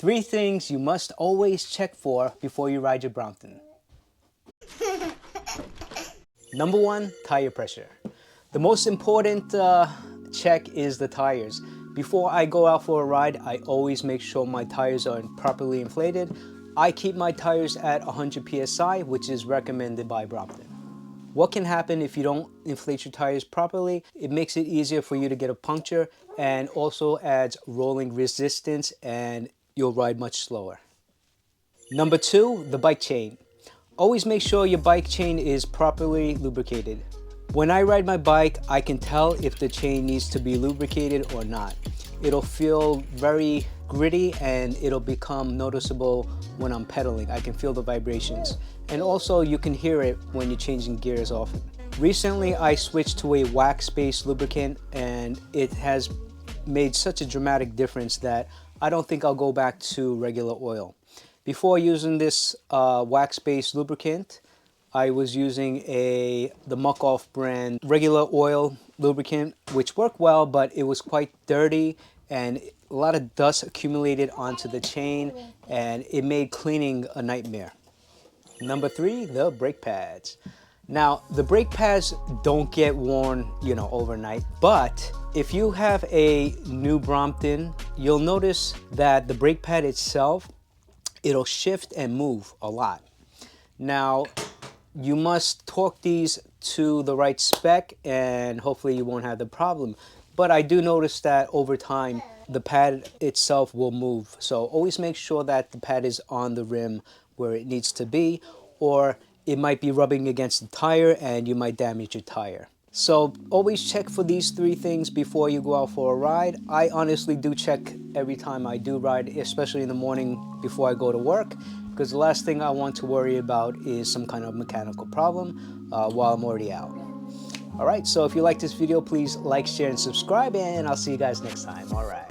3 things you must always check for before you ride your Brompton. Number 1, tire pressure. The most important check is the tires. Before I go out for a ride, I always make sure my tires are properly inflated. I keep my tires at 100 psi, which is recommended by Brompton. What can happen if you don't inflate your tires properly? It makes it easier for you to get a puncture and also adds rolling resistance, and you'll ride much slower. Number 2, the bike chain. Always make sure your bike chain is properly lubricated. When I ride my bike, I can tell if the chain needs to be lubricated or not. It'll feel very gritty and it'll become noticeable when I'm pedaling. I can feel the vibrations. And also you can hear it when you're changing gears often. Recently I switched to a wax-based lubricant and it has made such a dramatic difference that I don't think I'll go back to regular oil. Before using this wax-based lubricant, I was using the Muck Off brand regular oil lubricant, which worked well, but it was quite dirty and a lot of dust accumulated onto the chain and it made cleaning a nightmare. Number 3, the brake pads. Now, the brake pads don't get worn, overnight, but if you have a new Brompton, you'll notice that the brake pad itself, it'll shift and move a lot. Now, you must torque these to the right spec and hopefully you won't have the problem. But I do notice that over time, the pad itself will move. So always make sure that the pad is on the rim where it needs to be, or it might be rubbing against the tire and you might damage your tire. So always check for these 3 things before you go out for a ride. I honestly do check every time I do ride, especially in the morning before I go to work, because the last thing I want to worry about is some kind of mechanical problem while I'm already out. All right, so if you like this video, please like, share, and subscribe, and I'll see you guys next time. All right.